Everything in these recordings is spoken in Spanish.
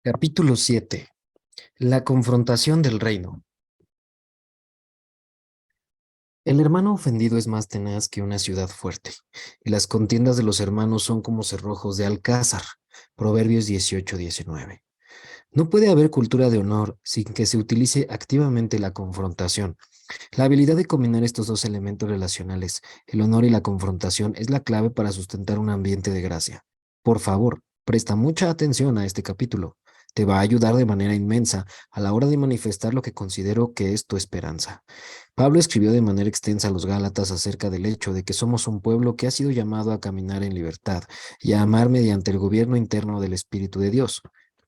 Capítulo 7. La confrontación del reino. El hermano ofendido es más tenaz que una ciudad fuerte, y las contiendas de los hermanos son como cerrojos de alcázar. Proverbios 18:19. No puede haber cultura de honor sin que se utilice activamente la confrontación. La habilidad de combinar estos dos elementos relacionales, el honor y la confrontación, es la clave para sustentar un ambiente de gracia. Por favor, presta mucha atención a este capítulo. Te va a ayudar de manera inmensa a la hora de manifestar lo que considero que es tu esperanza. Pablo escribió de manera extensa a los Gálatas acerca del hecho de que somos un pueblo que ha sido llamado a caminar en libertad y a amar mediante el gobierno interno del Espíritu de Dios.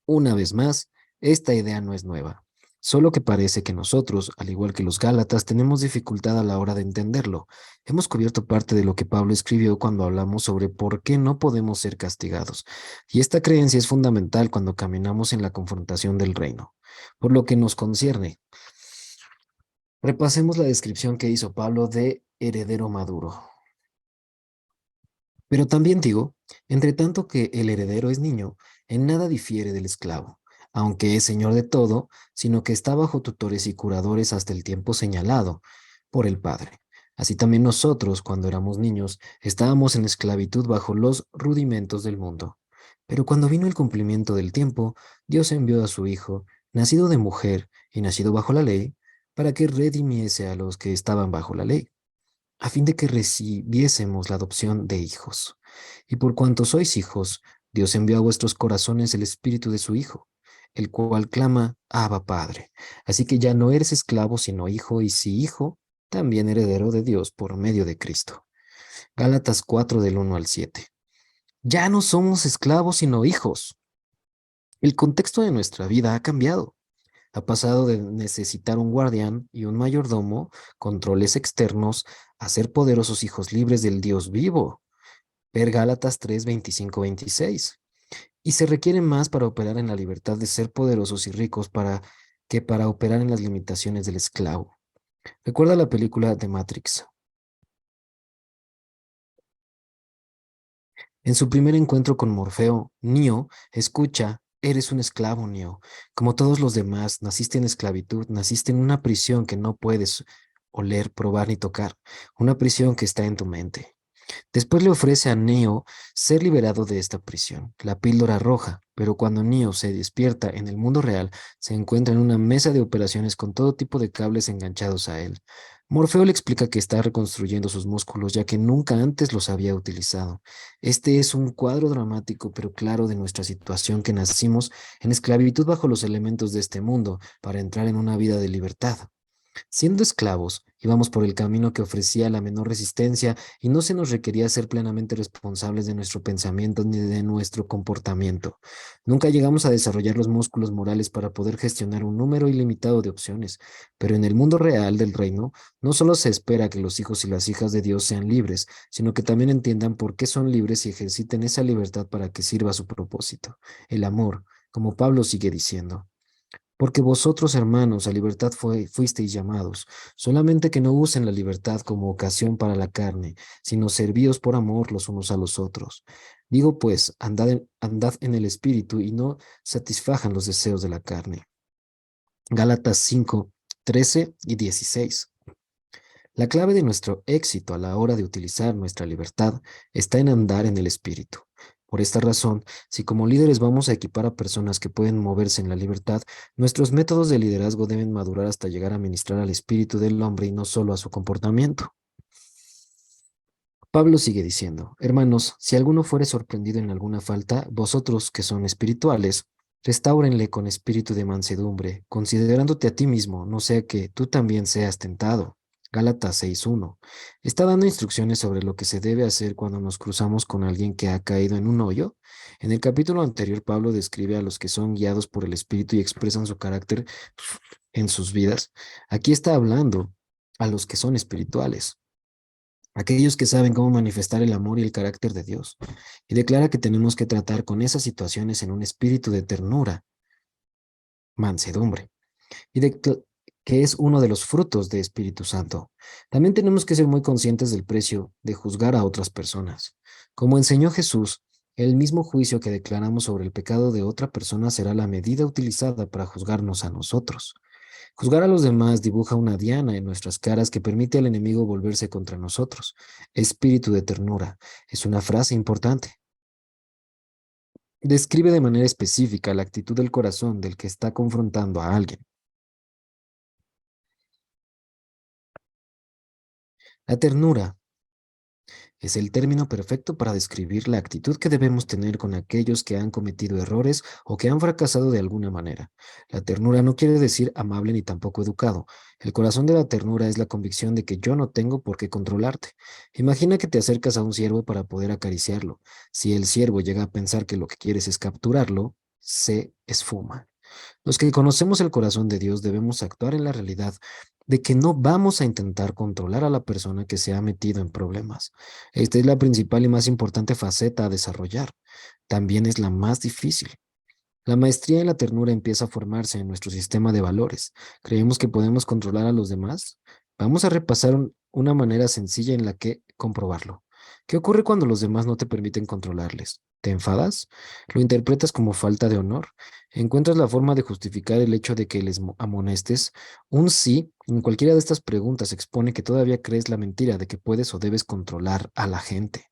Una vez más, esta idea no es nueva. Solo que parece que nosotros, al igual que los Gálatas, tenemos dificultad a la hora de entenderlo. Hemos cubierto parte de lo que Pablo escribió cuando hablamos sobre por qué no podemos ser castigados, y esta creencia es fundamental cuando caminamos en la confrontación del reino. Por lo que nos concierne, repasemos la descripción que hizo Pablo de heredero maduro. Pero también digo, entre tanto que el heredero es niño, en nada difiere del esclavo, aunque es señor de todo, sino que está bajo tutores y curadores hasta el tiempo señalado por el Padre. Así también nosotros, cuando éramos niños, estábamos en esclavitud bajo los rudimentos del mundo. Pero cuando vino el cumplimiento del tiempo, Dios envió a su Hijo, nacido de mujer y nacido bajo la ley, para que redimiese a los que estaban bajo la ley, a fin de que recibiésemos la adopción de hijos. Y por cuanto sois hijos, Dios envió a vuestros corazones el espíritu de su Hijo, el cual clama, Abba Padre. Así que ya no eres esclavo, sino hijo, y si hijo, también heredero de Dios por medio de Cristo. Gálatas 4 del 1 al 7. Ya no somos esclavos, sino hijos. El contexto de nuestra vida ha cambiado. Ha pasado de necesitar un guardián y un mayordomo, controles externos, a ser poderosos hijos libres del Dios vivo. Ver Gálatas 3, 25, 26. Y se requiere más para operar en la libertad de ser poderosos y ricos que para operar en las limitaciones del esclavo. Recuerda la película de Matrix. En su primer encuentro con Morfeo, Neo escucha, eres un esclavo, Neo. Como todos los demás, naciste en esclavitud, naciste en una prisión que no puedes oler, probar ni tocar, una prisión que está en tu mente. Después le ofrece a Neo ser liberado de esta prisión, la píldora roja, pero cuando Neo se despierta en el mundo real, se encuentra en una mesa de operaciones con todo tipo de cables enganchados a él. Morfeo le explica que está reconstruyendo sus músculos ya que nunca antes los había utilizado. Este es un cuadro dramático pero claro de nuestra situación, que nacimos en esclavitud bajo los elementos de este mundo para entrar en una vida de libertad. Siendo esclavos, íbamos por el camino que ofrecía la menor resistencia y no se nos requería ser plenamente responsables de nuestro pensamiento ni de nuestro comportamiento. Nunca llegamos a desarrollar los músculos morales para poder gestionar un número ilimitado de opciones, pero en el mundo real del reino, no solo se espera que los hijos y las hijas de Dios sean libres, sino que también entiendan por qué son libres y ejerciten esa libertad para que sirva a su propósito, el amor, como Pablo sigue diciendo. Porque vosotros, hermanos, a libertad fuisteis llamados, solamente que no usen la libertad como ocasión para la carne, sino servíos por amor los unos a los otros. Digo pues, andad en el Espíritu y no satisfajan los deseos de la carne. Gálatas 5, 13 y 16. La clave de nuestro éxito a la hora de utilizar nuestra libertad está en andar en el Espíritu. Por esta razón, si como líderes vamos a equipar a personas que pueden moverse en la libertad, nuestros métodos de liderazgo deben madurar hasta llegar a ministrar al espíritu del hombre y no solo a su comportamiento. Pablo sigue diciendo, hermanos, si alguno fuere sorprendido en alguna falta, vosotros que son espirituales, restáurenle con espíritu de mansedumbre, considerándote a ti mismo, no sea que tú también seas tentado. Gálatas 6:1. Está dando instrucciones sobre lo que se debe hacer cuando nos cruzamos con alguien que ha caído en un hoyo. En el capítulo anterior, Pablo describe a los que son guiados por el Espíritu y expresan su carácter en sus vidas. Aquí está hablando a los que son espirituales, aquellos que saben cómo manifestar el amor y el carácter de Dios, y declara que tenemos que tratar con esas situaciones en un espíritu de ternura, mansedumbre, y que es uno de los frutos de Espíritu Santo. También tenemos que ser muy conscientes del precio de juzgar a otras personas. Como enseñó Jesús, El mismo juicio que declaramos sobre el pecado de otra persona será la medida utilizada para juzgarnos a nosotros. Juzgar a los demás dibuja una diana en nuestras caras que permite al enemigo volverse contra nosotros. Espíritu de ternura es una frase importante. Describe de manera específica la actitud del corazón del que está confrontando a alguien. La ternura es el término perfecto para describir la actitud que debemos tener con aquellos que han cometido errores o que han fracasado de alguna manera. La ternura no quiere decir amable ni tampoco educado. El corazón de la ternura es la convicción de que yo no tengo por qué controlarte. Imagina que te acercas a un ciervo para poder acariciarlo. Si el ciervo llega a pensar que lo que quieres es capturarlo, se esfuma. Los que conocemos el corazón de Dios debemos actuar en la realidad de que no vamos a intentar controlar a la persona que se ha metido en problemas. Esta es la principal y más importante faceta a desarrollar. También es la más difícil. La maestría en la ternura empieza a formarse en nuestro sistema de valores. ¿Creemos que podemos controlar a los demás? Vamos a repasar una manera sencilla en la que comprobarlo. ¿Qué ocurre cuando los demás no te permiten controlarles? ¿Te enfadas? ¿Lo interpretas como falta de honor? ¿Encuentras la forma de justificar el hecho de que les amonestes? Un sí en cualquiera de estas preguntas expone que todavía crees la mentira de que puedes o debes controlar a la gente.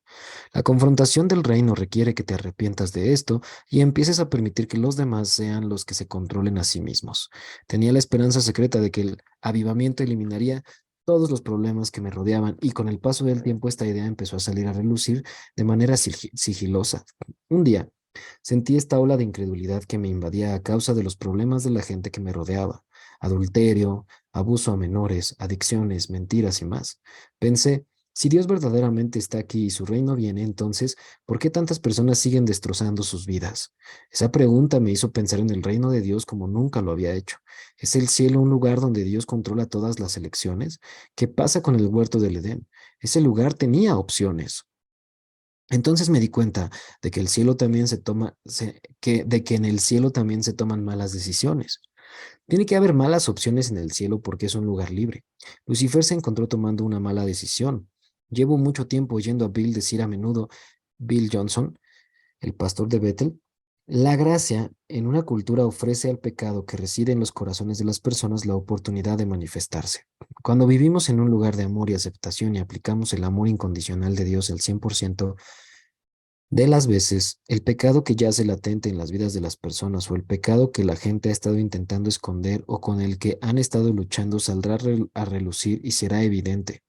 La confrontación del reino requiere que te arrepientas de esto y empieces a permitir que los demás sean los que se controlen a sí mismos. Tenía la esperanza secreta de que el avivamiento eliminaría todos los problemas que me rodeaban y con el paso del tiempo esta idea empezó a salir a relucir de manera sigilosa. Un día, sentí esta ola de incredulidad que me invadía a causa de los problemas de la gente que me rodeaba. Adulterio, abuso a menores, adicciones, mentiras y más. Pensé, si Dios verdaderamente está aquí y su reino viene, entonces, ¿por qué tantas personas siguen destrozando sus vidas? Esa pregunta me hizo pensar en el reino de Dios como nunca lo había hecho. ¿Es el cielo un lugar donde Dios controla todas las elecciones? ¿Qué pasa con el huerto del Edén? Ese lugar tenía opciones. Entonces me di cuenta de que el cielo también de que en el cielo también se toman malas decisiones. Tiene que haber malas opciones en el cielo porque es un lugar libre. Lucifer se encontró tomando una mala decisión. Llevo mucho tiempo oyendo a Bill decir a menudo, Bill Johnson, el pastor de Bethel, la gracia en una cultura ofrece al pecado que reside en los corazones de las personas la oportunidad de manifestarse. Cuando vivimos en un lugar de amor y aceptación y aplicamos el amor incondicional de Dios el 100% de las veces, el pecado que yace latente en las vidas de las personas o el pecado que la gente ha estado intentando esconder o con el que han estado luchando saldrá a relucir y será evidente.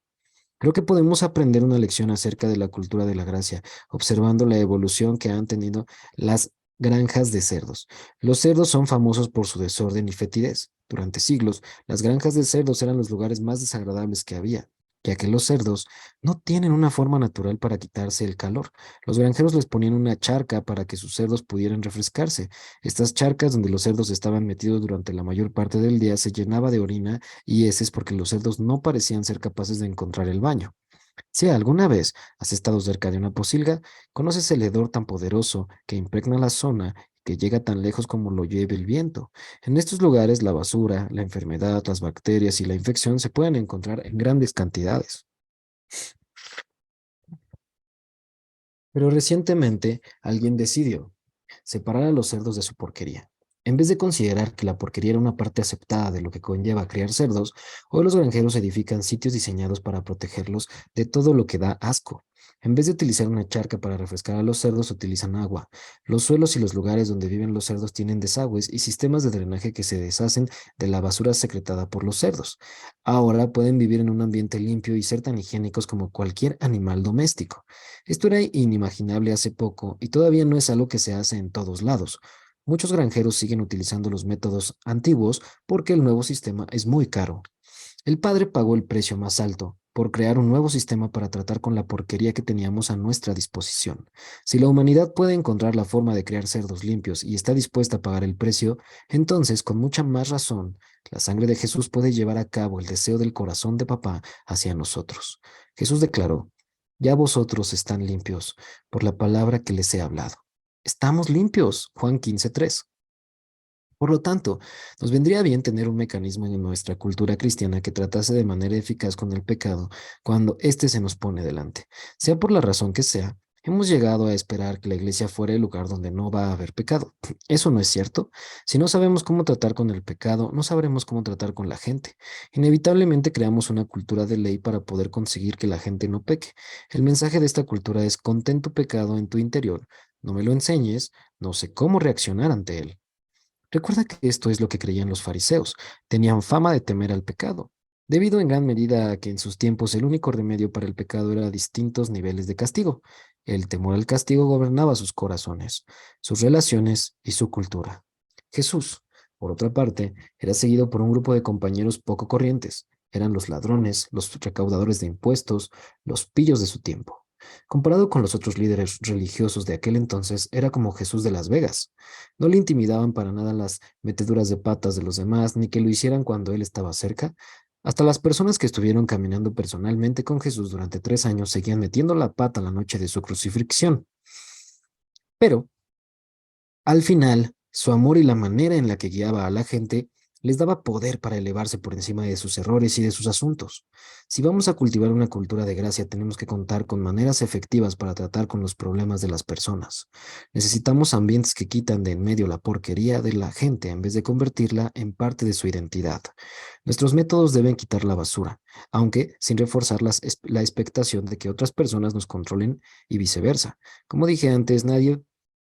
Creo que podemos aprender una lección acerca de la cultura de la gracia, observando la evolución que han tenido las granjas de cerdos. Los cerdos son famosos por su desorden y fetidez. Durante siglos, las granjas de cerdos eran los lugares más desagradables que había, ya que los cerdos no tienen una forma natural para quitarse el calor. Los granjeros les ponían una charca para que sus cerdos pudieran refrescarse. Estas charcas donde los cerdos estaban metidos durante la mayor parte del día se llenaba de orina y heces porque los cerdos no parecían ser capaces de encontrar el baño. Si alguna vez has estado cerca de una pocilga, conoces el hedor tan poderoso que impregna la zona y que llega tan lejos como lo lleve el viento. En estos lugares, la basura, la enfermedad, las bacterias y la infección se pueden encontrar en grandes cantidades. Pero recientemente alguien decidió separar a los cerdos de su porquería. En vez de considerar que la porquería era una parte aceptada de lo que conlleva criar cerdos, hoy los granjeros edifican sitios diseñados para protegerlos de todo lo que da asco. En vez de utilizar una charca para refrescar a los cerdos, utilizan agua. Los suelos y los lugares donde viven los cerdos tienen desagües y sistemas de drenaje que se deshacen de la basura secretada por los cerdos. Ahora pueden vivir en un ambiente limpio y ser tan higiénicos como cualquier animal doméstico. Esto era inimaginable hace poco y todavía no es algo que se hace en todos lados. Muchos granjeros siguen utilizando los métodos antiguos porque el nuevo sistema es muy caro. El padre pagó el precio más alto por crear un nuevo sistema para tratar con la porquería que teníamos a nuestra disposición. Si la humanidad puede encontrar la forma de crear cerdos limpios y está dispuesta a pagar el precio, entonces, con mucha más razón, la sangre de Jesús puede llevar a cabo el deseo del corazón de papá hacia nosotros. Jesús declaró, ya vosotros están limpios por la palabra que les he hablado. Estamos limpios, Juan 15:3. Por lo tanto, nos vendría bien tener un mecanismo en nuestra cultura cristiana que tratase de manera eficaz con el pecado cuando éste se nos pone delante. Sea por la razón que sea, Hemos llegado a esperar que la iglesia fuera el lugar donde no va a haber pecado. Eso no es cierto. Si no sabemos cómo tratar con el pecado, no sabremos cómo tratar con la gente. Inevitablemente creamos una cultura de ley para poder conseguir que la gente no peque. El mensaje de esta cultura es: contén tu pecado en tu interior, no me lo enseñes, no sé cómo reaccionar ante él. Recuerda que esto es lo que creían los fariseos. Tenían fama de temer al pecado, debido en gran medida a que en sus tiempos el único remedio para el pecado era distintos niveles de castigo. El temor al castigo gobernaba sus corazones, sus relaciones y su cultura. Jesús, por otra parte, era seguido por un grupo de compañeros poco corrientes. Eran los ladrones, los recaudadores de impuestos, los pillos de su tiempo. Comparado con los otros líderes religiosos de aquel entonces, era como Jesús de Las Vegas. No le intimidaban para nada las meteduras de patas de los demás, ni que lo hicieran cuando él estaba cerca. Hasta las personas que estuvieron caminando personalmente con Jesús durante 3 años seguían metiendo la pata la noche de su crucifixión. Pero al final, su amor y la manera en la que guiaba a la gente les daba poder para elevarse por encima de sus errores y de sus asuntos. Si vamos a cultivar una cultura de gracia, tenemos que contar con maneras efectivas para tratar con los problemas de las personas. Necesitamos ambientes que quitan de en medio la porquería de la gente en vez de convertirla en parte de su identidad. Nuestros métodos deben quitar la basura, aunque sin reforzar la expectación de que otras personas nos controlen y viceversa. Como dije antes, nadie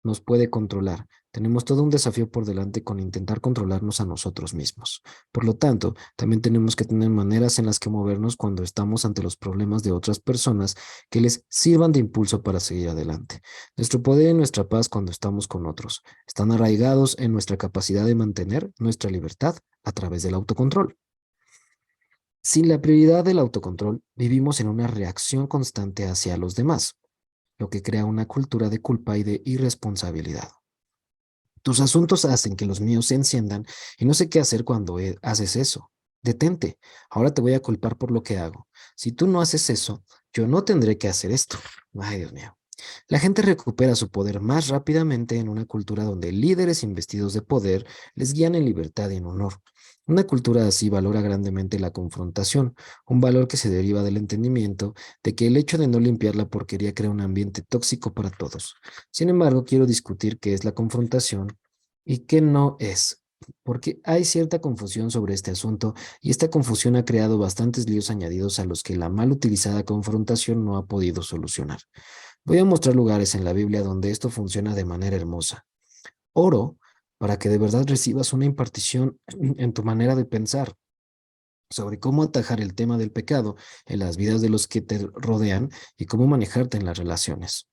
nos puede controlar. Tenemos todo un desafío por delante con intentar controlarnos a nosotros mismos. Por lo tanto, también tenemos que tener maneras en las que movernos cuando estamos ante los problemas de otras personas que les sirvan de impulso para seguir adelante. Nuestro poder y nuestra paz cuando estamos con otros están arraigados en nuestra capacidad de mantener nuestra libertad a través del autocontrol. Sin la prioridad del autocontrol, vivimos en una reacción constante hacia los demás, lo que crea una cultura de culpa y de irresponsabilidad. Tus asuntos hacen que los míos se enciendan y no sé qué hacer cuando haces eso. Detente. Ahora te voy a culpar por lo que hago. Si tú no haces eso, yo no tendré que hacer esto. Ay, Dios mío. La gente recupera su poder más rápidamente en una cultura donde líderes investidos de poder les guían en libertad y en honor. Una cultura así valora grandemente la confrontación, un valor que se deriva del entendimiento de que el hecho de no limpiar la porquería crea un ambiente tóxico para todos. Sin embargo, quiero discutir qué es la confrontación y qué no es, porque hay cierta confusión sobre este asunto y esta confusión ha creado bastantes líos añadidos a los que la mal utilizada confrontación no ha podido solucionar. Voy a mostrar lugares en la Biblia donde esto funciona de manera hermosa. Oro para que de verdad recibas una impartición en tu manera de pensar sobre cómo atajar el tema del pecado en las vidas de los que te rodean y cómo manejarte en las relaciones.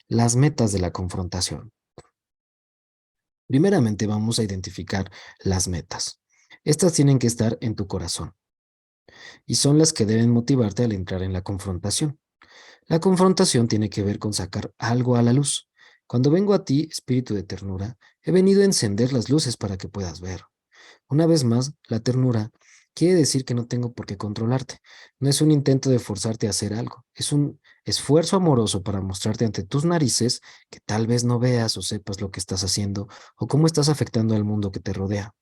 Las metas de la confrontación. Primeramente vamos a identificar las metas. Estas tienen que estar en tu corazón y son las que deben motivarte al entrar en la confrontación. La confrontación tiene que ver con sacar algo a la luz. Cuando vengo a ti, espíritu de ternura, he venido a encender las luces para que puedas ver. Una vez más, la ternura quiere decir que no tengo por qué controlarte. No es un intento de forzarte a hacer algo. Es un esfuerzo amoroso para mostrarte ante tus narices que tal vez no veas o sepas lo que estás haciendo o cómo estás afectando al mundo que te rodea.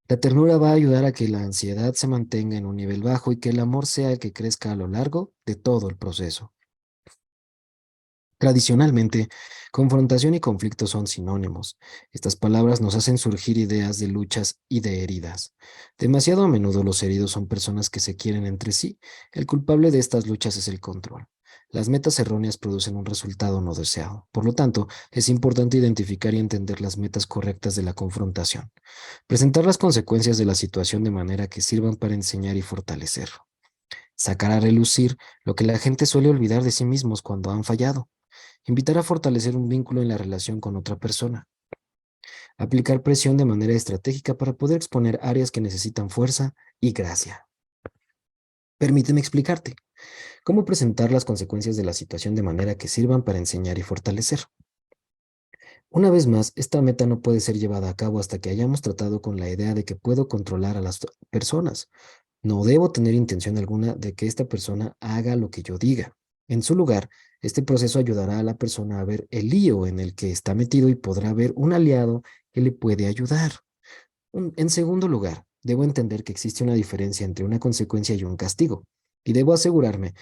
La ternura va a ayudar a que la ansiedad se mantenga en un nivel bajo y que el amor sea el que crezca a lo largo de todo el proceso. Tradicionalmente, confrontación y conflicto son sinónimos. Estas palabras nos hacen surgir ideas de luchas y de heridas. Demasiado a menudo los heridos son personas que se quieren entre sí. El culpable de estas luchas es el control. Las metas erróneas producen un resultado no deseado. Por lo tanto, es importante identificar y entender las metas correctas de la confrontación. Presentar las consecuencias de la situación de manera que sirvan para enseñar y fortalecer. Sacar a relucir lo que la gente suele olvidar de sí mismos cuando han fallado. Invitar a fortalecer un vínculo en la relación con otra persona. Aplicar presión de manera estratégica para poder exponer áreas que necesitan fuerza y gracia. Permíteme explicarte cómo presentar las consecuencias de la situación de manera que sirvan para enseñar y fortalecer. Una vez más, esta meta no puede ser llevada a cabo hasta que hayamos tratado con la idea de que puedo controlar a las personas. No debo tener intención alguna de que esta persona haga lo que yo diga. En su lugar, este proceso ayudará a la persona a ver el lío en el que está metido y podrá ver un aliado que le puede ayudar. En segundo lugar, debo entender que existe una diferencia entre una consecuencia y un castigo, y debo asegurarme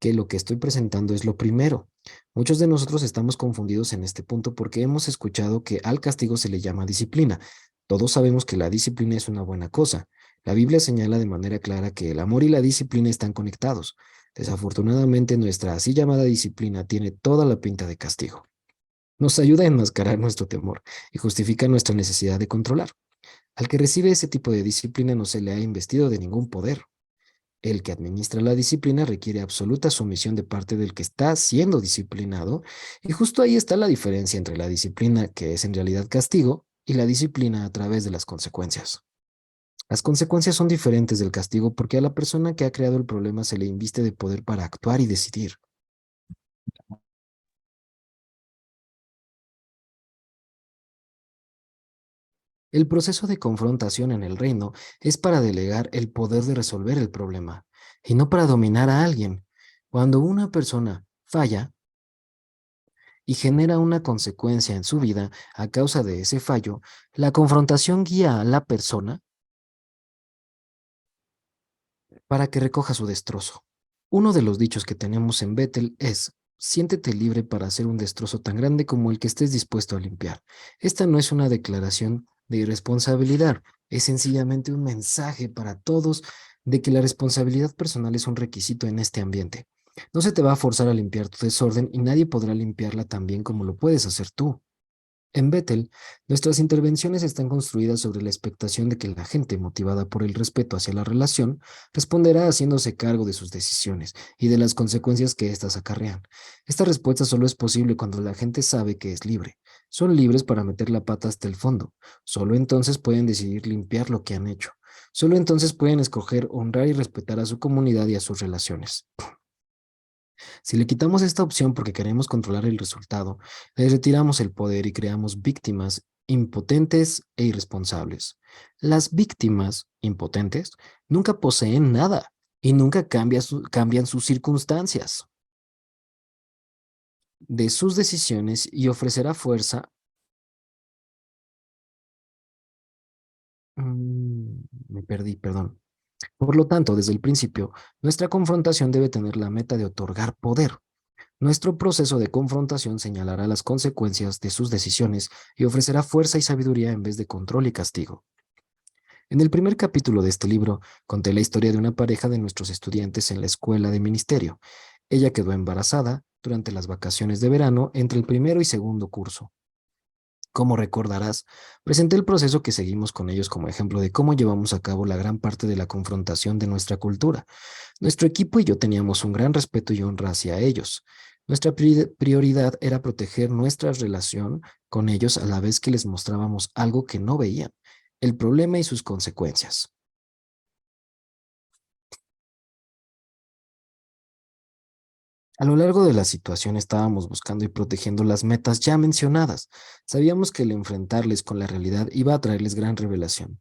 que lo que estoy presentando es lo primero. Muchos de nosotros estamos confundidos en este punto porque hemos escuchado que al castigo se le llama disciplina. Todos sabemos que la disciplina es una buena cosa. La Biblia señala de manera clara que el amor y la disciplina están conectados. Desafortunadamente, nuestra así llamada disciplina tiene toda la pinta de castigo. Nos ayuda a enmascarar nuestro temor y justifica nuestra necesidad de controlar. Al que recibe ese tipo de disciplina no se le ha investido de ningún poder. El que administra la disciplina requiere absoluta sumisión de parte del que está siendo disciplinado, y justo ahí está la diferencia entre la disciplina, que es en realidad castigo, y la disciplina a través de las consecuencias. Las consecuencias son diferentes del castigo porque a la persona que ha creado el problema se le inviste de poder para actuar y decidir. El proceso de confrontación en el reino es para delegar el poder de resolver el problema, y no para dominar a alguien. Cuando una persona falla, y genera una consecuencia en su vida a causa de ese fallo, la confrontación guía a la persona para que recoja su destrozo. Uno de los dichos que tenemos en Bethel es: siéntete libre para hacer un destrozo tan grande como el que estés dispuesto a limpiar. Esta no es una declaración de irresponsabilidad, es sencillamente un mensaje para todos de que la responsabilidad personal es un requisito en este ambiente. No se te va a forzar a limpiar tu desorden y nadie podrá limpiarla tan bien como lo puedes hacer tú. En Bethel, nuestras intervenciones están construidas sobre la expectación de que la gente, motivada por el respeto hacia la relación, responderá haciéndose cargo de sus decisiones y de las consecuencias que éstas acarrean. Esta respuesta solo es posible cuando la gente sabe que es libre. Son libres para meter la pata hasta el fondo. Solo entonces pueden decidir limpiar lo que han hecho. Solo entonces pueden escoger honrar y respetar a su comunidad y a sus relaciones. Si le quitamos esta opción porque queremos controlar el resultado, le retiramos el poder y creamos víctimas impotentes e irresponsables. Las víctimas impotentes nunca poseen nada y nunca cambian sus circunstancias de sus decisiones y ofrecerá fuerza. Me perdí, perdón. Por lo tanto, desde el principio, nuestra confrontación debe tener la meta de otorgar poder. Nuestro proceso de confrontación señalará las consecuencias de sus decisiones y ofrecerá fuerza y sabiduría en vez de control y castigo. En el primer capítulo de este libro, conté la historia de una pareja de nuestros estudiantes en la escuela de ministerio. Ella quedó embarazada durante las vacaciones de verano entre el primero y segundo curso. Como recordarás, presenté el proceso que seguimos con ellos como ejemplo de cómo llevamos a cabo la gran parte de la confrontación de nuestra cultura. Nuestro equipo y yo teníamos un gran respeto y honra hacia ellos. Nuestra prioridad era proteger nuestra relación con ellos a la vez que les mostrábamos algo que no veían, el problema y sus consecuencias. A lo largo de la situación estábamos buscando y protegiendo las metas ya mencionadas. Sabíamos que el enfrentarles con la realidad iba a traerles gran revelación,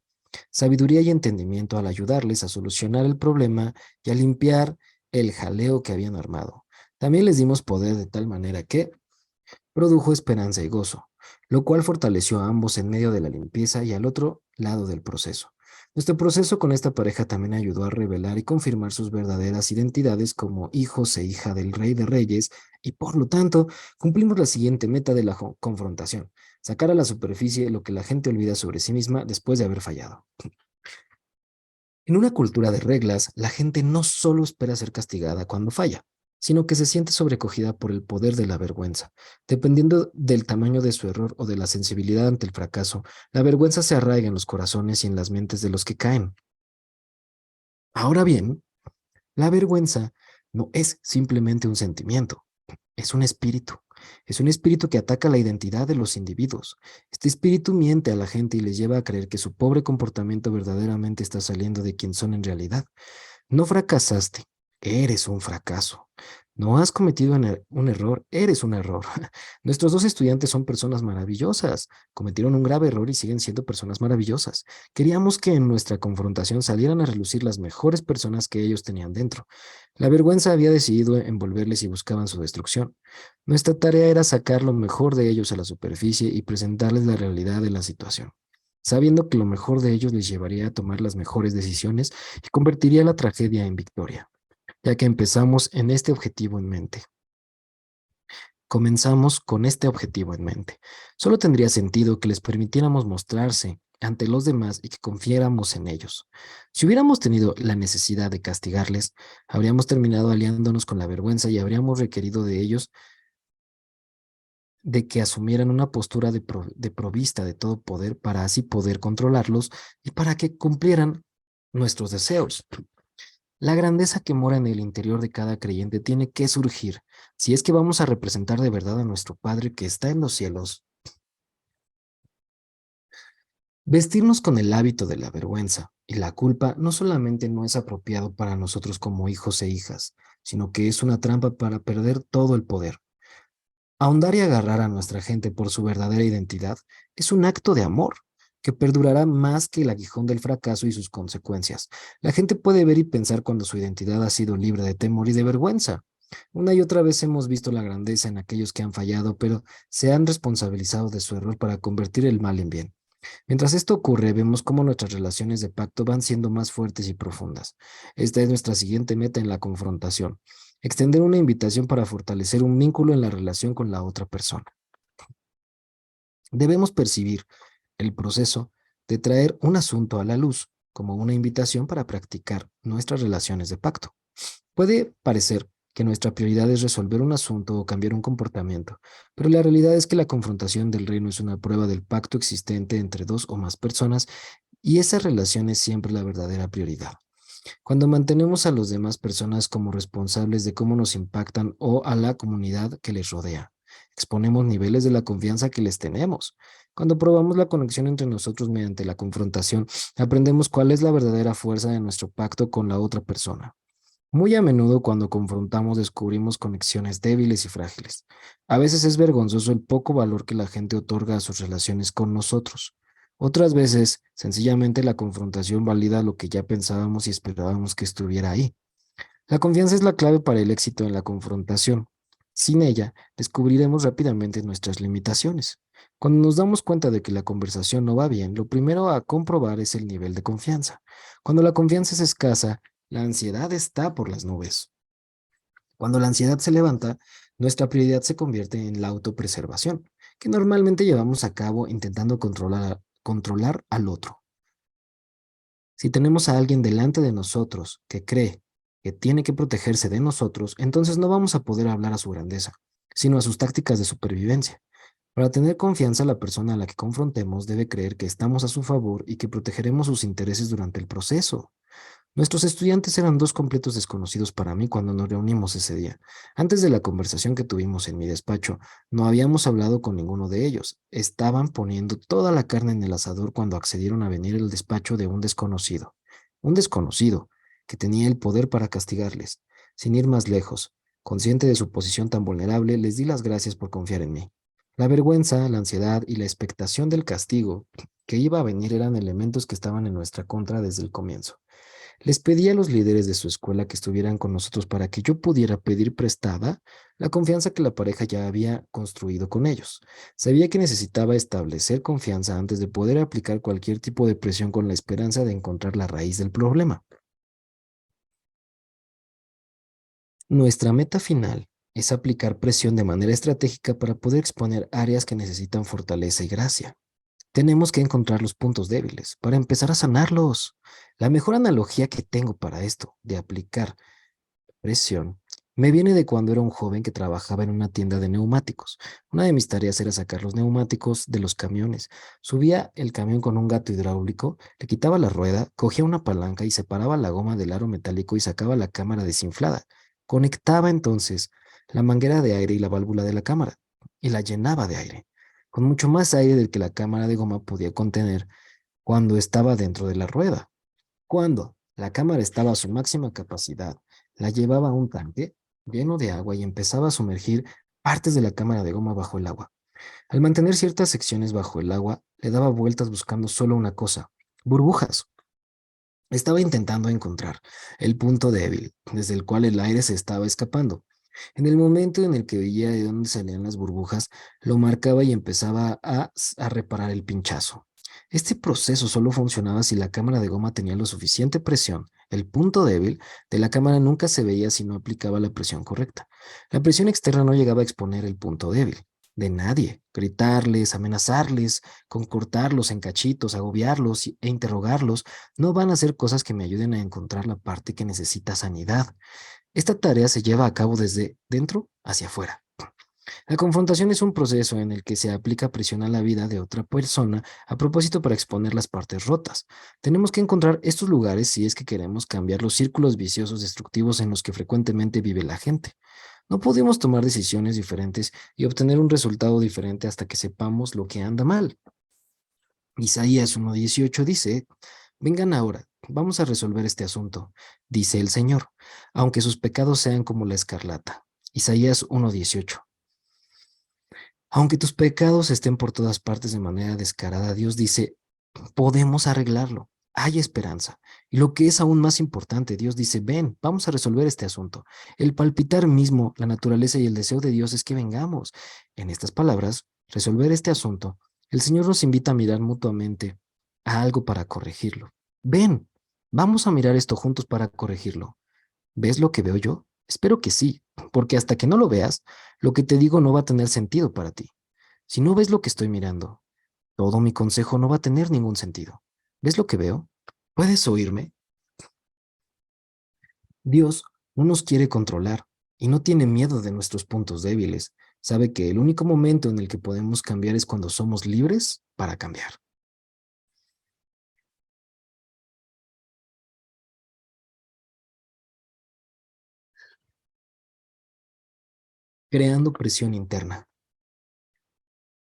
sabiduría y entendimiento al ayudarles a solucionar el problema y a limpiar el jaleo que habían armado. También les dimos poder de tal manera que produjo esperanza y gozo, lo cual fortaleció a ambos en medio de la limpieza y al otro lado del proceso. Nuestro proceso con esta pareja también ayudó a revelar y confirmar sus verdaderas identidades como hijos e hija del Rey de Reyes, y por lo tanto cumplimos la siguiente meta de la confrontación: sacar a la superficie lo que la gente olvida sobre sí misma después de haber fallado. En una cultura de reglas, la gente no solo espera ser castigada cuando falla, sino que se siente sobrecogida por el poder de la vergüenza. Dependiendo del tamaño de su error o de la sensibilidad ante el fracaso, la vergüenza se arraiga en los corazones y en las mentes de los que caen. Ahora bien, la vergüenza no es simplemente un sentimiento, es un espíritu. Es un espíritu que ataca la identidad de los individuos. Este espíritu miente a la gente y les lleva a creer que su pobre comportamiento verdaderamente está saliendo de quien son en realidad. No fracasaste, eres un fracaso. No has cometido un error, eres un error. Nuestros dos estudiantes son personas maravillosas. Cometieron un grave error y siguen siendo personas maravillosas. Queríamos que en nuestra confrontación salieran a relucir las mejores personas que ellos tenían dentro. La vergüenza había decidido envolverles y buscaban su destrucción. Nuestra tarea era sacar lo mejor de ellos a la superficie y presentarles la realidad de la situación, sabiendo que lo mejor de ellos les llevaría a tomar las mejores decisiones y convertiría la tragedia en victoria. ya que empezamos en este objetivo en mente. Comenzamos con este objetivo en mente. Solo tendría sentido que les permitiéramos mostrarse ante los demás y que confiáramos en ellos. Si hubiéramos tenido la necesidad de castigarles, habríamos terminado aliándonos con la vergüenza y habríamos requerido de ellos de que asumieran una postura de provista de todo poder para así poder controlarlos y para que cumplieran nuestros deseos. La grandeza que mora en el interior de cada creyente tiene que surgir si es que vamos a representar de verdad a nuestro Padre que está en los cielos. Vestirnos con el hábito de la vergüenza y la culpa no solamente no es apropiado para nosotros como hijos e hijas, sino que es una trampa para perder todo el poder. Ahondar y agarrar a nuestra gente por su verdadera identidad es un acto de amor que perdurará más que el aguijón del fracaso y sus consecuencias. La gente puede ver y pensar cuando su identidad ha sido libre de temor y de vergüenza. Una y otra vez hemos visto la grandeza en aquellos que han fallado, pero se han responsabilizado de su error para convertir el mal en bien. Mientras esto ocurre, vemos cómo nuestras relaciones de pacto van siendo más fuertes y profundas. Esta es nuestra siguiente meta en la confrontación: extender una invitación para fortalecer un vínculo en la relación con la otra persona. Debemos percibir el proceso de traer un asunto a la luz como una invitación para practicar nuestras relaciones de pacto. Puede parecer que nuestra prioridad es resolver un asunto o cambiar un comportamiento, pero la realidad es que la confrontación del reino es una prueba del pacto existente entre dos o más personas y esa relación es siempre la verdadera prioridad. Cuando mantenemos a las demás personas como responsables de cómo nos impactan o a la comunidad que les rodea, exponemos niveles de la confianza que les tenemos. Cuando probamos la conexión entre nosotros mediante la confrontación, aprendemos cuál es la verdadera fuerza de nuestro pacto con la otra persona. Muy a menudo cuando confrontamos descubrimos conexiones débiles y frágiles. A veces es vergonzoso el poco valor que la gente otorga a sus relaciones con nosotros. Otras veces, sencillamente la confrontación valida lo que ya pensábamos y esperábamos que estuviera ahí. La confianza es la clave para el éxito en la confrontación. Sin ella, descubriremos rápidamente nuestras limitaciones. Cuando nos damos cuenta de que la conversación no va bien, lo primero a comprobar es el nivel de confianza. Cuando la confianza es escasa, la ansiedad está por las nubes. Cuando la ansiedad se levanta, nuestra prioridad se convierte en la autopreservación, que normalmente llevamos a cabo intentando controlar al otro. Si tenemos a alguien delante de nosotros que cree que tiene que protegerse de nosotros, entonces no vamos a poder hablar a su grandeza, sino a sus tácticas de supervivencia. Para tener confianza, la persona a la que confrontemos debe creer que estamos a su favor y que protegeremos sus intereses durante el proceso. Nuestros estudiantes eran dos completos desconocidos para mí cuando nos reunimos ese día. Antes de la conversación que tuvimos en mi despacho, no habíamos hablado con ninguno de ellos. Estaban poniendo toda la carne en el asador cuando accedieron a venir al despacho de un desconocido. Un desconocido que tenía el poder para castigarles. Sin ir más lejos, consciente de su posición tan vulnerable, les di las gracias por confiar en mí. La vergüenza, la ansiedad y la expectación del castigo que iba a venir eran elementos que estaban en nuestra contra desde el comienzo. Les pedí a los líderes de su escuela que estuvieran con nosotros para que yo pudiera pedir prestada la confianza que la pareja ya había construido con ellos. Sabía que necesitaba establecer confianza antes de poder aplicar cualquier tipo de presión con la esperanza de encontrar la raíz del problema. Nuestra meta final es aplicar presión de manera estratégica para poder exponer áreas que necesitan fortaleza y gracia. Tenemos que encontrar los puntos débiles para empezar a sanarlos. La mejor analogía que tengo para esto, de aplicar presión, me viene de cuando era un joven que trabajaba en una tienda de neumáticos. Una de mis tareas era sacar los neumáticos de los camiones. Subía el camión con un gato hidráulico, le quitaba la rueda, cogía una palanca y separaba la goma del aro metálico y sacaba la cámara desinflada. Conectaba entonces la manguera de aire y la válvula de la cámara y la llenaba de aire, con mucho más aire del que la cámara de goma podía contener cuando estaba dentro de la rueda. Cuando la cámara estaba a su máxima capacidad, la llevaba a un tanque lleno de agua y empezaba a sumergir partes de la cámara de goma bajo el agua. Al mantener ciertas secciones bajo el agua, le daba vueltas buscando solo una cosa: burbujas. Estaba intentando encontrar el punto débil desde el cual el aire se estaba escapando. En el momento en el que veía de dónde salían las burbujas, lo marcaba y empezaba a reparar el pinchazo. Este proceso solo funcionaba si la cámara de goma tenía lo suficiente presión El punto débil de la cámara nunca se veía si no aplicaba la presión correcta. La presión externa no llegaba a exponer el punto débil de nadie, gritarles, amenazarles, concortarlos en cachitos, agobiarlos e interrogarlos, no van a ser cosas que me ayuden a encontrar la parte que necesita sanidad. Esta tarea se lleva a cabo desde dentro hacia afuera. La confrontación es un proceso en el que se aplica presión a la vida de otra persona a propósito para exponer las partes rotas. Tenemos que encontrar estos lugares si es que queremos cambiar los círculos viciosos destructivos en los que frecuentemente vive la gente. No podemos tomar decisiones diferentes y obtener un resultado diferente hasta que sepamos lo que anda mal. Isaías 1:18 dice, vengan ahora, vamos a resolver este asunto, dice el Señor, aunque sus pecados sean como la escarlata. Isaías 1:18. Aunque tus pecados estén por todas partes de manera descarada, Dios dice, podemos arreglarlo. Hay esperanza. Y lo que es aún más importante, Dios dice, ven, vamos a resolver este asunto. El palpitar mismo, la naturaleza y el deseo de Dios es que vengamos. En estas palabras, resolver este asunto, el Señor nos invita a mirar mutuamente a algo para corregirlo. Ven, vamos a mirar esto juntos para corregirlo. ¿Ves lo que veo yo? Espero que sí, porque hasta que no lo veas, lo que te digo no va a tener sentido para ti. Si no ves lo que estoy mirando, todo mi consejo no va a tener ningún sentido. ¿Ves lo que veo? ¿Puedes oírme? Dios no nos quiere controlar y no tiene miedo de nuestros puntos débiles. Sabe que el único momento en el que podemos cambiar es cuando somos libres para cambiar. Creando presión interna.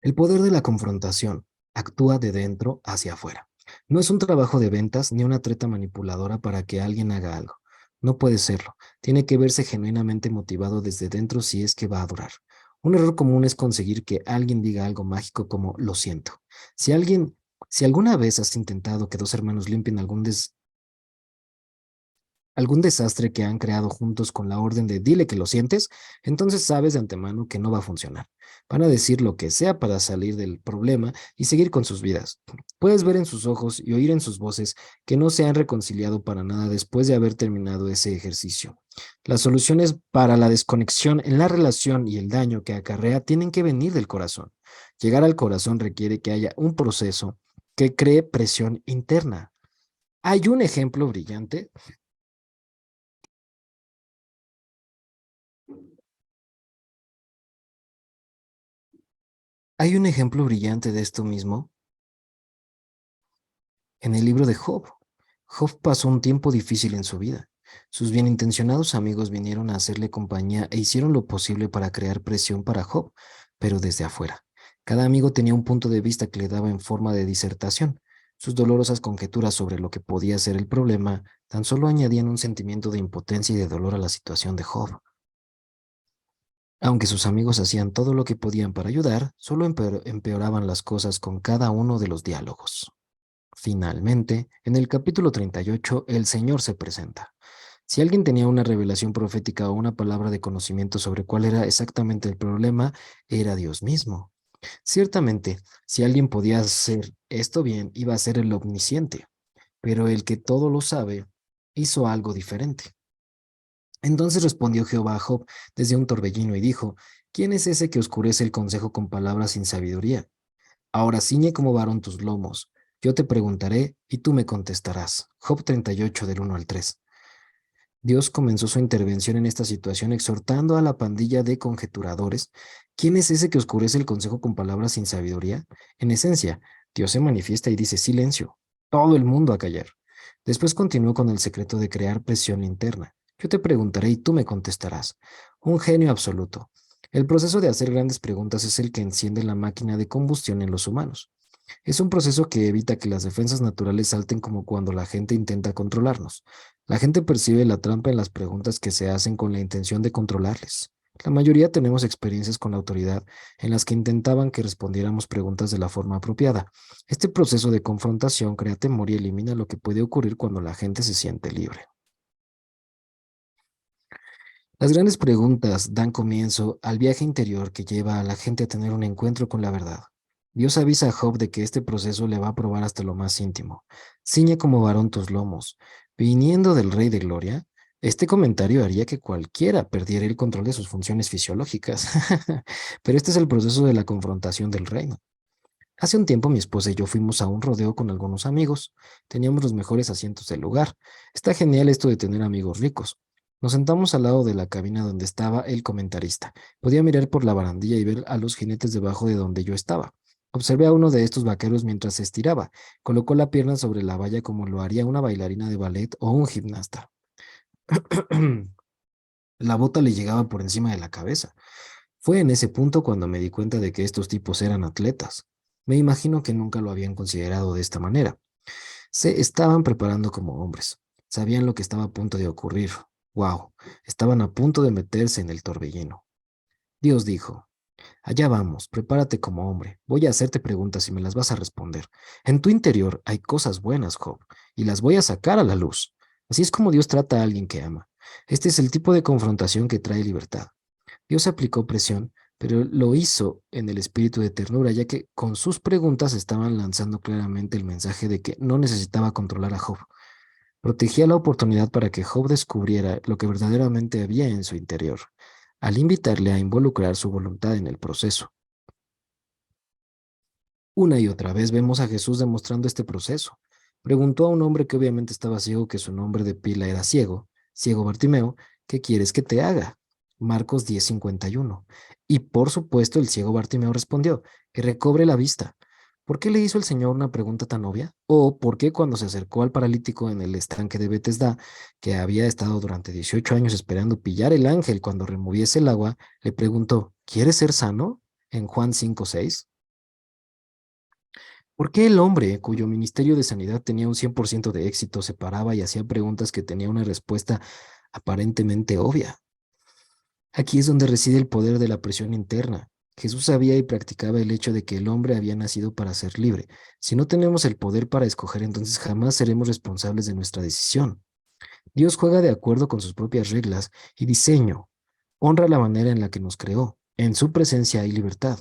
El poder de la confrontación actúa de dentro hacia afuera. No es un trabajo de ventas ni una treta manipuladora para que alguien haga algo. No puede serlo. Tiene que verse genuinamente motivado desde dentro si es que va a durar. Un error común es conseguir que alguien diga algo mágico como lo siento. Si alguna vez has intentado que dos hermanos limpien algún desastre que han creado juntos con la orden de dile que lo sientes, entonces sabes de antemano que no va a funcionar. Van a decir lo que sea para salir del problema y seguir con sus vidas. Puedes ver en sus ojos y oír en sus voces que no se han reconciliado para nada después de haber terminado ese ejercicio. Las soluciones para la desconexión en la relación y el daño que acarrea tienen que venir del corazón. Llegar al corazón requiere que haya un proceso que cree presión interna. Hay un ejemplo brillante. Hay un ejemplo brillante de esto mismo en el libro de Job. Job pasó un tiempo difícil en su vida. Sus bienintencionados amigos vinieron a hacerle compañía e hicieron lo posible para crear presión para Job, pero desde afuera. Cada amigo tenía un punto de vista que le daba en forma de disertación. Sus dolorosas conjeturas sobre lo que podía ser el problema tan solo añadían un sentimiento de impotencia y de dolor a la situación de Job. Aunque sus amigos hacían todo lo que podían para ayudar, solo empeoraban las cosas con cada uno de los diálogos. Finalmente, en el capítulo 38, el Señor se presenta. Si alguien tenía una revelación profética o una palabra de conocimiento sobre cuál era exactamente el problema, era Dios mismo. Ciertamente, si alguien podía hacer esto bien, iba a ser el omnisciente, pero el que todo lo sabe, hizo algo diferente. Entonces respondió Jehová a Job desde un torbellino y dijo, ¿quién es ese que oscurece el consejo con palabras sin sabiduría? Ahora ciñe como varón tus lomos. Yo te preguntaré y tú me contestarás. Job 38 del 1 al 3. Dios comenzó su intervención en esta situación exhortando a la pandilla de conjeturadores. ¿Quién es ese que oscurece el consejo con palabras sin sabiduría? En esencia, Dios se manifiesta y dice silencio. Todo el mundo a callar. Después continuó con el secreto de crear presión interna. Yo te preguntaré y tú me contestarás. Un genio absoluto. El proceso de hacer grandes preguntas es el que enciende la máquina de combustión en los humanos. Es un proceso que evita que las defensas naturales salten como cuando la gente intenta controlarnos. La gente percibe la trampa en las preguntas que se hacen con la intención de controlarles. La mayoría tenemos experiencias con la autoridad en las que intentaban que respondiéramos preguntas de la forma apropiada. Este proceso de confrontación crea temor y elimina lo que puede ocurrir cuando la gente se siente libre. Las grandes preguntas dan comienzo al viaje interior que lleva a la gente a tener un encuentro con la verdad. Dios avisa a Job de que este proceso le va a probar hasta lo más íntimo. Ciñe como varón tus lomos. Viniendo del Rey de Gloria, este comentario haría que cualquiera perdiera el control de sus funciones fisiológicas. Pero este es el proceso de la confrontación del reino. Hace un tiempo mi esposa y yo fuimos a un rodeo con algunos amigos. Teníamos los mejores asientos del lugar. Está genial esto de tener amigos ricos. Nos sentamos al lado de la cabina donde estaba el comentarista. Podía mirar por la barandilla y ver a los jinetes debajo de donde yo estaba. Observé a uno de estos vaqueros mientras se estiraba. Colocó la pierna sobre la valla como lo haría una bailarina de ballet o un gimnasta. La bota le llegaba por encima de la cabeza. Fue en ese punto cuando me di cuenta de que estos tipos eran atletas. Me imagino que nunca lo habían considerado de esta manera. Se estaban preparando como hombres. Sabían lo que estaba a punto de ocurrir. ¡Wow! Estaban a punto de meterse en el torbellino. Dios dijo, allá vamos, prepárate como hombre. Voy a hacerte preguntas y me las vas a responder. En tu interior hay cosas buenas, Job, y las voy a sacar a la luz. Así es como Dios trata a alguien que ama. Este es el tipo de confrontación que trae libertad. Dios aplicó presión, pero lo hizo en el espíritu de ternura, ya que con sus preguntas estaban lanzando claramente el mensaje de que no necesitaba controlar a Job. Protegía la oportunidad para que Job descubriera lo que verdaderamente había en su interior, al invitarle a involucrar su voluntad en el proceso. Una y otra vez vemos a Jesús demostrando este proceso. Preguntó a un hombre que obviamente estaba ciego, que su nombre de pila era ciego, ciego Bartimeo, ¿qué quieres que te haga? Marcos 10:51. Y por supuesto el ciego Bartimeo respondió, que recobre la vista. ¿Por qué le hizo el Señor una pregunta tan obvia? ¿O por qué cuando se acercó al paralítico en el estanque de Betesda, que había estado durante 18 años esperando pillar el ángel cuando removiese el agua, le preguntó, ¿quieres ser sano? En Juan 5:6. ¿Por qué el hombre, cuyo ministerio de sanidad tenía un 100% de éxito, se paraba y hacía preguntas que tenía una respuesta aparentemente obvia? Aquí es donde reside el poder de la presión interna. Jesús sabía y practicaba el hecho de que el hombre había nacido para ser libre. Si no tenemos el poder para escoger, entonces jamás seremos responsables de nuestra decisión. Dios juega de acuerdo con sus propias reglas y diseño. Honra la manera en la que nos creó. En su presencia hay libertad.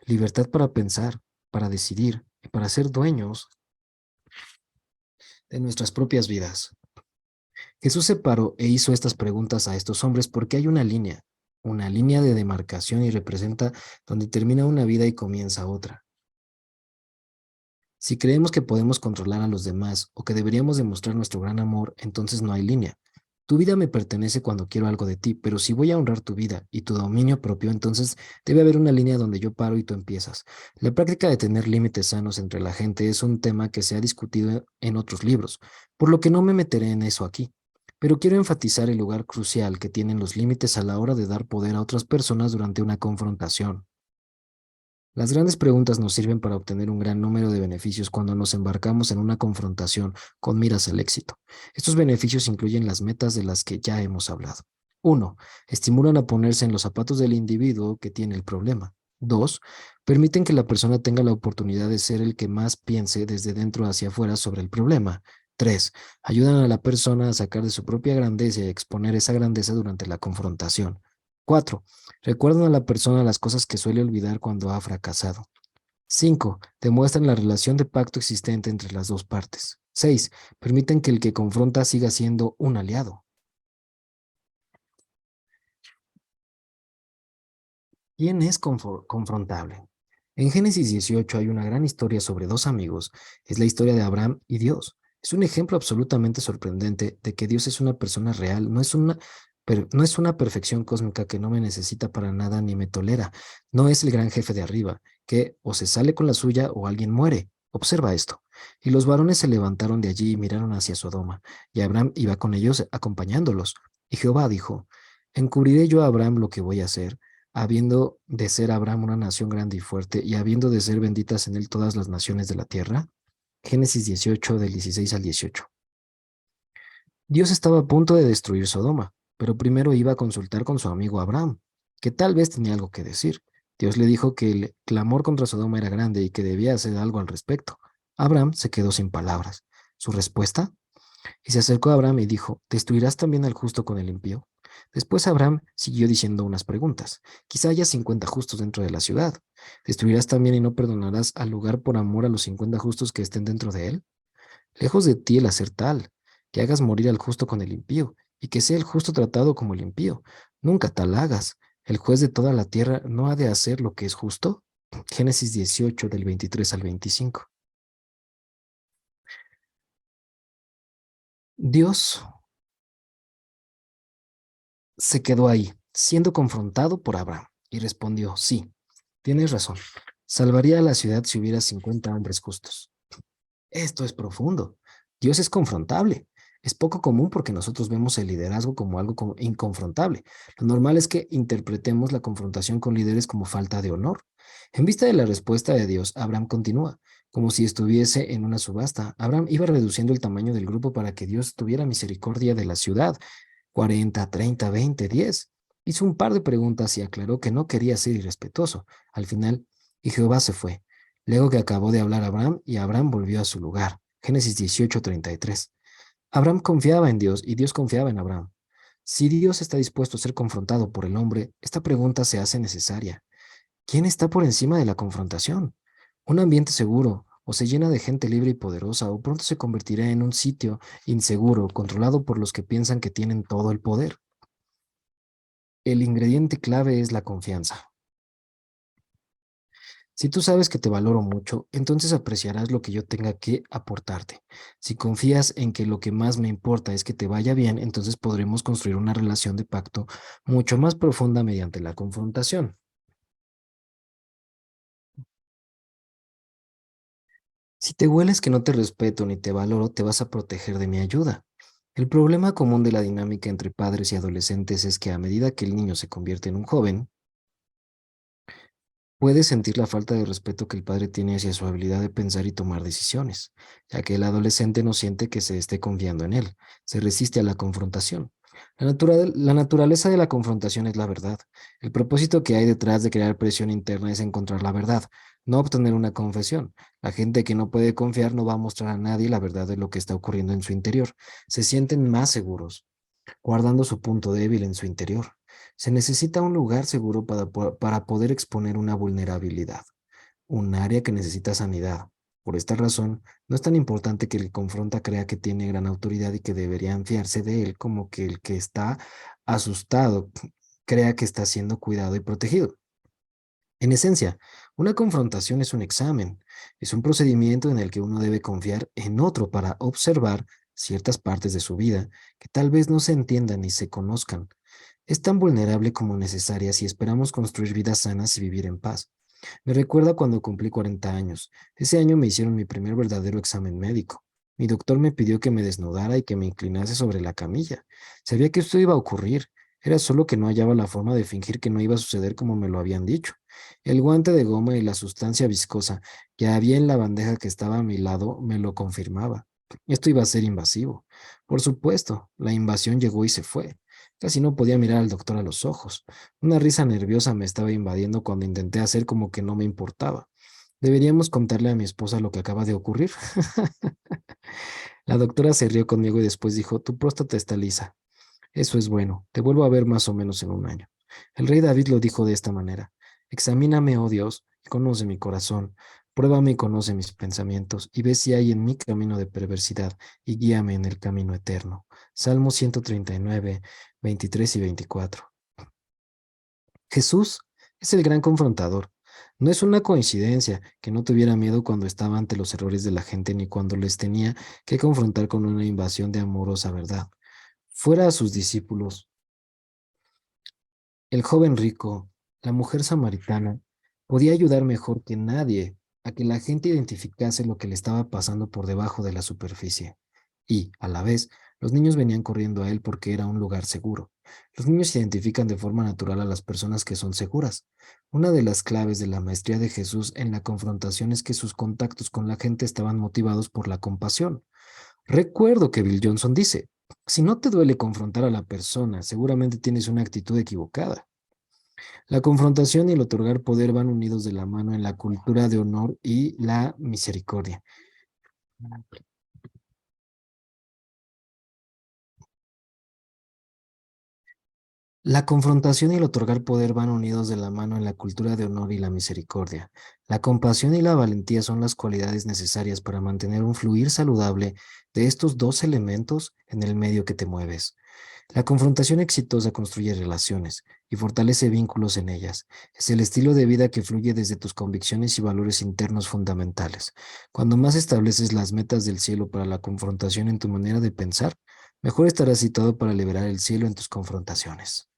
Libertad para pensar, para decidir y para ser dueños de nuestras propias vidas. Jesús se paró e hizo estas preguntas a estos hombres porque hay una línea de demarcación y representa donde termina una vida y comienza otra. Si creemos que podemos controlar a los demás o que deberíamos demostrar nuestro gran amor, entonces no hay línea. Tu vida me pertenece cuando quiero algo de ti, pero si voy a honrar tu vida y tu dominio propio, entonces debe haber una línea donde yo paro y tú empiezas. La práctica de tener límites sanos entre la gente es un tema que se ha discutido en otros libros, por lo que no me meteré en eso aquí. Pero quiero enfatizar el lugar crucial que tienen los límites a la hora de dar poder a otras personas durante una confrontación. Las grandes preguntas nos sirven para obtener un gran número de beneficios cuando nos embarcamos en una confrontación con miras al éxito. Estos beneficios incluyen las metas de las que ya hemos hablado. 1. Estimulan a ponerse en los zapatos del individuo que tiene el problema. 2. Permiten que la persona tenga la oportunidad de ser el que más piense desde dentro hacia afuera sobre el problema. 3. Ayudan a la persona a sacar de su propia grandeza y a exponer esa grandeza durante la confrontación. 4. Recuerdan a la persona las cosas que suele olvidar cuando ha fracasado. 5. Demuestran la relación de pacto existente entre las dos partes. 6. Permiten que el que confronta siga siendo un aliado. ¿Quién es confrontable? En Génesis 18 hay una gran historia sobre dos amigos. Es la historia de Abraham y Dios. Es un ejemplo absolutamente sorprendente de que Dios es una persona real, no es una perfección cósmica que no me necesita para nada ni me tolera. No es el gran jefe de arriba, que o se sale con la suya o alguien muere. Observa esto. Y los varones se levantaron de allí y miraron hacia Sodoma, y Abraham iba con ellos acompañándolos. Y Jehová dijo, ¿encubriré yo a Abraham lo que voy a hacer? Habiendo de ser Abraham una nación grande y fuerte, y habiendo de ser benditas en él todas las naciones de la tierra. Génesis 18, del 16 al 18. Dios estaba a punto de destruir Sodoma, pero primero iba a consultar con su amigo Abraham, que tal vez tenía algo que decir. Dios le dijo que el clamor contra Sodoma era grande y que debía hacer algo al respecto. Abraham se quedó sin palabras. ¿Su respuesta? Y se acercó a Abraham y dijo, ¿destruirás también al justo con el impío? Después Abraham siguió diciendo unas preguntas. Quizá haya 50 justos dentro de la ciudad. ¿Destruirás también y no perdonarás al lugar por amor a los 50 justos que estén dentro de él? Lejos de ti el hacer tal. que hagas morir al justo con el impío, y que sea el justo tratado como el impío. Nunca tal hagas. ¿El juez de toda la tierra no ha de hacer lo que es justo? Génesis 18 del 23 al 25. Dios se quedó ahí, siendo confrontado por Abraham, y respondió, sí, tienes razón. Salvaría a la ciudad si hubiera 50 hombres justos. Esto es profundo. Dios es confrontable. Es poco común porque nosotros vemos el liderazgo como algo inconfrontable. Lo normal es que interpretemos la confrontación con líderes como falta de honor. En vista de la respuesta de Dios, Abraham continúa, como si estuviese en una subasta. Abraham iba reduciendo el tamaño del grupo para que Dios tuviera misericordia de la ciudad. 40, 30, 20, 10. Hizo un par de preguntas y aclaró que no quería ser irrespetuoso. Al final, y Jehová se fue. Luego que acabó de hablar Abraham, y Abraham volvió a su lugar. Génesis 18:33. Abraham confiaba en Dios y Dios confiaba en Abraham. Si Dios está dispuesto a ser confrontado por el hombre, esta pregunta se hace necesaria. ¿Quién está por encima de la confrontación? Un ambiente seguro o se llena de gente libre y poderosa o pronto se convertirá en un sitio inseguro, controlado por los que piensan que tienen todo el poder. El ingrediente clave es la confianza. Si tú sabes que te valoro mucho, entonces apreciarás lo que yo tenga que aportarte. Si confías en que lo que más me importa es que te vaya bien, entonces podremos construir una relación de pacto mucho más profunda mediante la confrontación. Si te hueles que no te respeto ni te valoro, te vas a proteger de mi ayuda. El problema común de la dinámica entre padres y adolescentes es que a medida que el niño se convierte en un joven, puede sentir la falta de respeto que el padre tiene hacia su habilidad de pensar y tomar decisiones, ya que el adolescente no siente que se esté confiando en él, se resiste a la confrontación. La naturaleza de la confrontación es la verdad. El propósito que hay detrás de crear presión interna es encontrar la verdad, no obtener una confesión. La gente que no puede confiar no va a mostrar a nadie la verdad de lo que está ocurriendo en su interior. Se sienten más seguros guardando su punto débil en su interior. Se necesita un lugar seguro para poder exponer una vulnerabilidad, un área que necesita sanidad. Por esta razón, no es tan importante que el que confronta crea que tiene gran autoridad y que deberían fiarse de él como que el que está asustado crea que está siendo cuidado y protegido. En esencia, una confrontación es un examen, es un procedimiento en el que uno debe confiar en otro para observar ciertas partes de su vida que tal vez no se entiendan ni se conozcan. Es tan vulnerable como necesaria si esperamos construir vidas sanas y vivir en paz. Me recuerda cuando cumplí 40 años. Ese año me hicieron mi primer verdadero examen médico. Mi doctor me pidió que me desnudara y que me inclinase sobre la camilla. Sabía que esto iba a ocurrir. Era solo que no hallaba la forma de fingir que no iba a suceder como me lo habían dicho. El guante de goma y la sustancia viscosa que había en la bandeja que estaba a mi lado me lo confirmaba. Esto iba a ser invasivo. Por supuesto, la invasión llegó y se fue. Casi no podía mirar al doctor a los ojos. Una risa nerviosa me estaba invadiendo cuando intenté hacer como que no me importaba. ¿Deberíamos contarle a mi esposa lo que acaba de ocurrir? La doctora se rió conmigo y después dijo, tu próstata está lisa. Eso es bueno. Te vuelvo a ver más o menos en un año. El rey David lo dijo de esta manera. Examíname, oh Dios, y conoce mi corazón. Pruébame y conoce mis pensamientos, y ve si hay en mí camino de perversidad, y guíame en el camino eterno. Salmo 139, 23 y 24. Jesús es el gran confrontador. No es una coincidencia que no tuviera miedo cuando estaba ante los errores de la gente ni cuando les tenía que confrontar con una invasión de amorosa verdad. Fuera a sus discípulos, el joven rico, la mujer samaritana, podía ayudar mejor que nadie a que la gente identificase lo que le estaba pasando por debajo de la superficie. Y, a la vez, los niños venían corriendo a él porque era un lugar seguro. Los niños identifican de forma natural a las personas que son seguras. Una de las claves de la maestría de Jesús en la confrontación es que sus contactos con la gente estaban motivados por la compasión. Recuerdo que Bill Johnson dice, si no te duele confrontar a la persona, seguramente tienes una actitud equivocada. La confrontación y el otorgar poder van unidos de la mano en la cultura de honor y la misericordia. La confrontación y el otorgar poder van unidos de la mano en la cultura de honor y la misericordia. La compasión y la valentía son las cualidades necesarias para mantener un fluir saludable de estos dos elementos en el medio que te mueves. La confrontación exitosa construye relaciones y fortalece vínculos en ellas. Es el estilo de vida que fluye desde tus convicciones y valores internos fundamentales. Cuando más estableces las metas del cielo para la confrontación en tu manera de pensar, mejor estarás situado para liberar el cielo en tus confrontaciones.